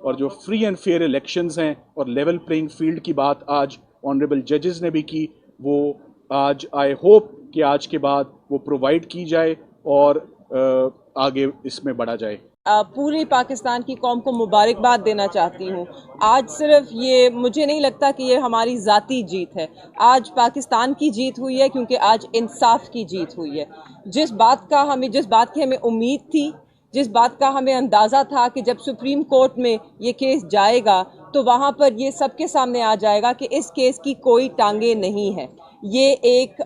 اور جو free and fair elections ہیں اور لیول پلینگ فیلڈ کی بات آج آنریبل ججز نے بھی کی، وہ آج آئی ہوپ کہ آج کے بعد وہ پرووائڈ کی جائے اور آگے اس میں بڑھا جائے۔ پوری پاکستان کی قوم کو مبارکباد دینا چاہتی ہوں۔ آج صرف یہ مجھے نہیں لگتا کہ یہ ہماری ذاتی جیت ہے، آج پاکستان کی جیت ہوئی ہے، کیونکہ آج انصاف کی جیت ہوئی ہے۔ جس بات کی ہمیں امید تھی، جس بات کا ہمیں اندازہ تھا کہ جب سپریم کورٹ میں یہ کیس جائے گا تو وہاں پر یہ سب کے سامنے آ جائے گا کہ اس کیس کی کوئی ٹانگیں نہیں ہے، یہ ایک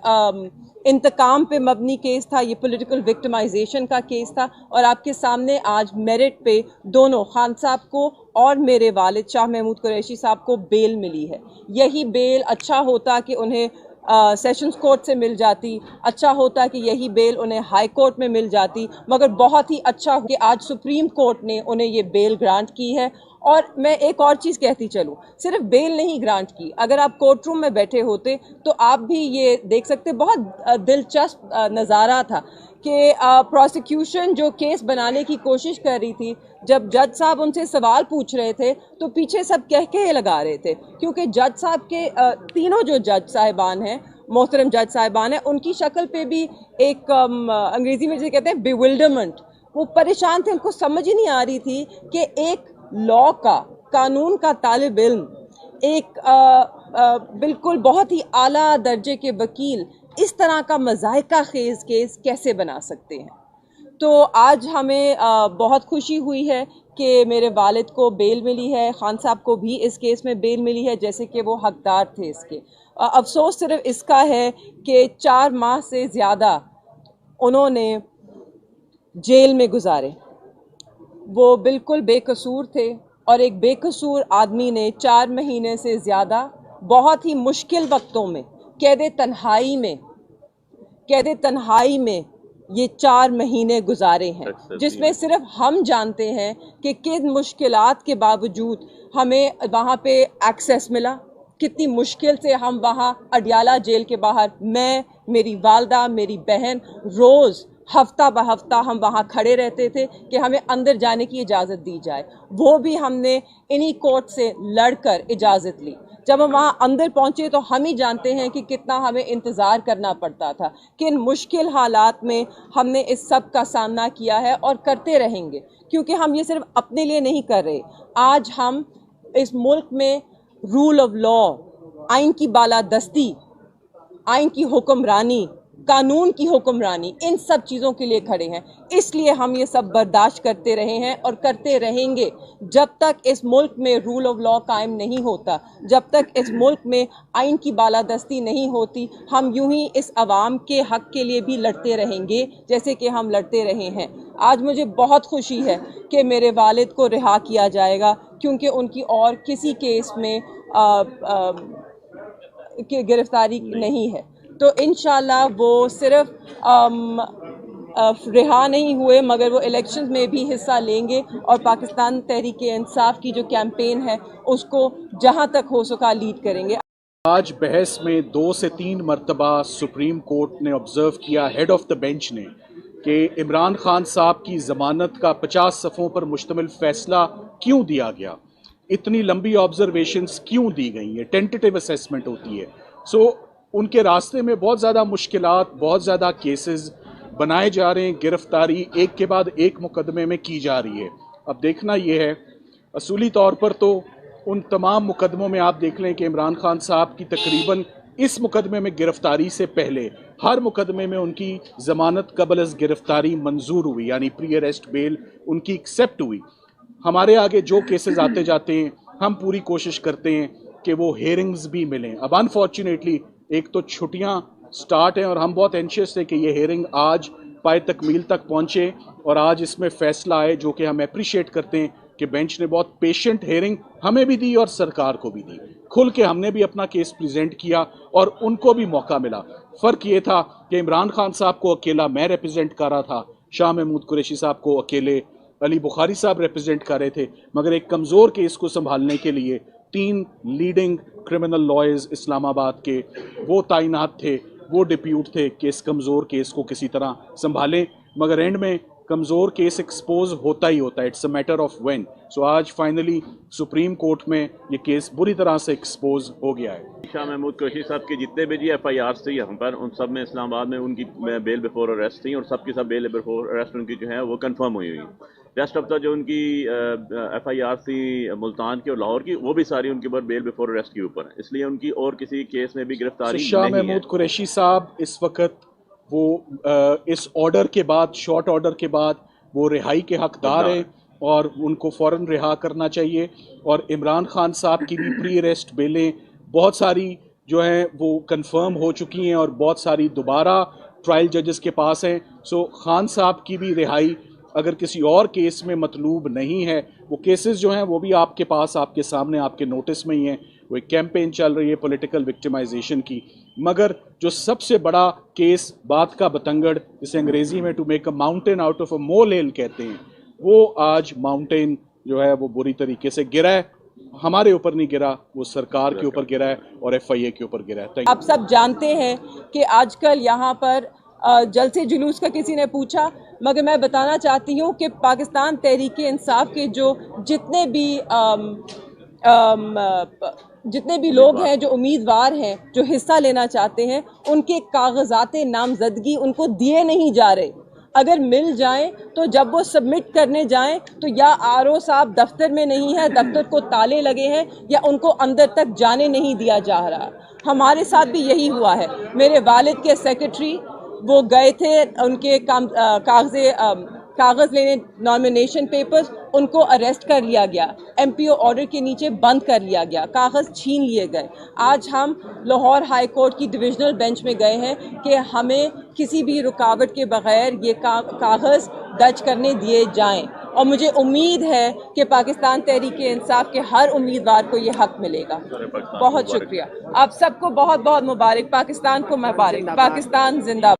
انتقام پہ مبنی کیس تھا، یہ پولیٹیکل وکٹمائزیشن کا کیس تھا، اور آپ کے سامنے آج میرٹ پہ دونوں خان صاحب کو اور میرے والد شاہ محمود قریشی صاحب کو بیل ملی ہے۔ یہی بیل اچھا ہوتا کہ انہیں سیشنز کورٹ سے مل جاتی، اچھا ہوتا کہ یہی بیل انہیں ہائی کورٹ میں مل جاتی، مگر بہت ہی اچھا کہ آج سپریم کورٹ نے انہیں یہ بیل گرانٹ کی ہے۔ اور میں ایک اور چیز کہتی چلوں، صرف بیل نہیں گرانٹ کی، اگر آپ کورٹ روم میں بیٹھے ہوتے تو آپ بھی یہ دیکھ سکتے، بہت دلچسپ نظارہ تھا کہ پروسیکیوشن جو کیس بنانے کی کوشش کر رہی تھی، جب جج صاحب ان سے سوال پوچھ رہے تھے تو پیچھے سب کہے لگا رہے تھے، کیونکہ جج صاحب کے تینوں جو جج صاحبان ہیں، محترم جج صاحبان ہیں، ان کی شکل پہ بھی ایک انگریزی میں جسے کہتے ہیں بیولڈرمنٹ، وہ پریشان تھے، ان کو سمجھ ہی نہیں آ رہی تھی کہ ایک لاء کا، قانون کا طالب علم، ایک بالکل بہت ہی اعلیٰ درجے کے وکیل اس طرح کا مضحکہ خیز کیس کیسے بنا سکتے ہیں۔ تو آج ہمیں بہت خوشی ہوئی ہے کہ میرے والد کو بیل ملی ہے، خان صاحب کو بھی اس کیس میں بیل ملی ہے، جیسے کہ وہ حقدار تھے اس کے۔ افسوس صرف اس کا ہے کہ 4 ماہ سے زیادہ انہوں نے جیل میں گزارے، وہ بالکل بے قصور تھے، اور ایک بے قصور آدمی نے 4 مہینے سے زیادہ بہت ہی مشکل وقتوں میں قید تنہائی میں یہ 4 مہینے گزارے ہیں، جس میں صرف ہم جانتے ہیں کہ کن مشکلات کے باوجود ہمیں وہاں پہ ایکسیس ملا، کتنی مشکل سے ہم وہاں اڈیالہ جیل کے باہر، میں، میری والدہ، میری بہن، روز ہفتہ بہ ہفتہ ہم وہاں کھڑے رہتے تھے کہ ہمیں اندر جانے کی اجازت دی جائے، وہ بھی ہم نے انہی کورٹ سے لڑ کر اجازت لی۔ جب ہم وہاں اندر پہنچے تو ہم ہی جانتے ہیں کہ کتنا ہمیں انتظار کرنا پڑتا تھا، کن مشکل حالات میں ہم نے اس سب کا سامنا کیا ہے اور کرتے رہیں گے، کیونکہ ہم یہ صرف اپنے لیے نہیں کر رہے۔ آج ہم اس ملک میں رول آف لاء، آئین کی بالادستی، آئین کی حکمرانی، قانون کی حکمرانی، ان سب چیزوں کے لیے کھڑے ہیں۔ اس لیے ہم یہ سب برداشت کرتے رہے ہیں اور کرتے رہیں گے جب تک اس ملک میں رول آف لاء قائم نہیں ہوتا، جب تک اس ملک میں آئین کی بالادستی نہیں ہوتی، ہم یوں ہی اس عوام کے حق کے لیے بھی لڑتے رہیں گے جیسے کہ ہم لڑتے رہے ہیں۔ آج مجھے بہت خوشی ہے کہ میرے والد کو رہا کیا جائے گا، کیونکہ ان کی اور کسی کیس میں گرفتاری نہیں ہے، تو انشاءاللہ وہ صرف رہا نہیں ہوئے مگر وہ الیکشنز میں بھی حصہ لیں گے، اور پاکستان تحریک انصاف کی جو کیمپین ہے اس کو جہاں تک ہو سکا لیڈ کریں گے۔ آج بحث میں 2 سے 3 مرتبہ سپریم کورٹ نے آبزرو کیا، ہیڈ آف دا بینچ نے، کہ عمران خان صاحب کی ضمانت کا 50 صفحوں پر مشتمل فیصلہ کیوں دیا گیا، اتنی لمبی آبزرویشنز کیوں دی گئی ہیں، ٹینٹیٹیو اسیسمنٹ ہوتی ہے۔ ان کے راستے میں بہت زیادہ مشکلات، بہت زیادہ کیسز بنائے جا رہے ہیں، گرفتاری ایک کے بعد ایک مقدمے میں کی جا رہی ہے۔ اب دیکھنا یہ ہے، اصولی طور پر تو ان تمام مقدموں میں آپ دیکھ لیں کہ عمران خان صاحب کی تقریباً اس مقدمے میں گرفتاری سے پہلے ہر مقدمے میں ان کی ضمانت قبل از گرفتاری منظور ہوئی، یعنی پری اریسٹ بیل ان کی ایکسیپٹ ہوئی۔ ہمارے آگے جو کیسز آتے جاتے ہیں ہم پوری کوشش کرتے ہیں کہ وہ ہیئرنگز بھی ملیں۔ اب انفارچونیٹلی ایک تو چھٹیاں سٹارٹ ہیں اور ہم بہت اینشیس تھے کہ یہ ہیئرنگ آج پائے تکمیل تک پہنچے اور آج اس میں فیصلہ آئے، جو کہ ہم اپریشیٹ کرتے ہیں کہ بینچ نے بہت پیشنٹ ہیئرنگ ہمیں بھی دی اور سرکار کو بھی دی، کھل کے ہم نے بھی اپنا کیس پریزنٹ کیا اور ان کو بھی موقع ملا۔ فرق یہ تھا کہ عمران خان صاحب کو اکیلا میں ریپرزینٹ کر رہا تھا، شاہ محمود قریشی صاحب کو اکیلے علی بخاری صاحب ریپرزینٹ کر رہے تھے، مگر ایک کمزور کیس کو سنبھالنے کے لیے 3 لیڈنگ کرمنل لائرز اسلام آباد کے وہ تعینات تھے، وہ ڈپیوٹ تھے کہ اس کمزور کیس کو کسی طرح سنبھالیں، مگر اینڈ میں کمزور کیس ایکسپوز ہوتا ہی ہوتا ہے, it's a matter of when. So آج فائنلی سپریم کورٹ میں یہ کیس بری طرح سے ایکسپوز ہو گیا ہے. شاہ محمود قریشی صاحب کے جتنے بھی ایف آئی آر تھے یہاں پر, ان سب میں اسلام آباد میں ان کی بیل بیفور اریسٹ تھیں, اور سب کی سب بیل بیفور اریسٹ ان کی جو ہے وہ کنفرم ہوئی ہوئی. ریسٹ آف دا جو ان کی ایف آئی آر تھی ملتان کی اور لاہور کی, وہ بھی ساری ان کے اوپر بیل بیفور اریسٹ کے اوپر ہے, اس لیے ان کی اور کسی کیس میں بھی گرفتاری نہیں ہے. شاہ محمود قریشی صاحب اس وقت وہ اس آرڈر کے بعد, شارٹ آرڈر کے بعد وہ رہائی کے حقدار ہیں, اور ان کو فوراً رہا کرنا چاہیے. اور عمران خان صاحب کی بھی پری اریسٹ بیلیں بہت ساری جو ہیں وہ کنفرم ہو چکی ہیں, اور بہت ساری دوبارہ ٹرائل ججز کے پاس ہیں. سو خان صاحب کی بھی رہائی اگر کسی اور کیس میں مطلوب نہیں ہے, وہ کیسز جو ہیں وہ بھی آپ کے پاس, آپ کے سامنے, آپ کے نوٹس میں ہی ہیں. وہ ایک کیمپین چل رہی ہے پولیٹیکل وکٹمائزیشن کی, مگر جو سب سے بڑا کیس, بات کا بتنگڑ, جسے انگریزی میں to make a mountain out of a mole hill کہتے ہیں, وہ آج ماؤنٹین جو ہے وہ بری طریقے سے گرا ہے. ہمارے اوپر نہیں گرا, وہ سرکار کے اوپر گرا ہے اور ایف آئی اے کے اوپر گرا ہے. آپ سب جانتے ہیں کہ آج کل یہاں پر جلسے جلوس کا کسی نے پوچھا, مگر میں بتانا چاہتی ہوں کہ پاکستان تحریک انصاف کے جو جتنے بھی لوگ ہیں, جو امیدوار ہیں, جو حصہ لینا چاہتے ہیں, ان کے کاغذات نامزدگی ان کو دیے نہیں جا رہے. اگر مل جائیں تو جب وہ سبمٹ کرنے جائیں تو یا آر او صاحب دفتر میں نہیں ہے, دفتر کو تالے لگے ہیں, یا ان کو اندر تک جانے نہیں دیا جا رہا. ہمارے ساتھ بھی یہی ہوا ہے. میرے والد کے سیکرٹری وہ گئے تھے ان کے کاغذ لینے, نامینیشن پیپرز, ان کو اریسٹ کر لیا گیا, ایم پی او آرڈر کے نیچے بند کر لیا گیا, کاغذ چھین لیے گئے. آج ہم لاہور ہائی کورٹ کی ڈویژنل بینچ میں گئے ہیں کہ ہمیں کسی بھی رکاوٹ کے بغیر یہ کاغذ درج کرنے دیے جائیں, اور مجھے امید ہے کہ پاکستان تحریک انصاف کے ہر امیدوار کو یہ حق ملے گا. بہت شکریہ. آپ سب کو بہت بہت مبارک. پاکستان کو مبارک. پاکستان زندہ.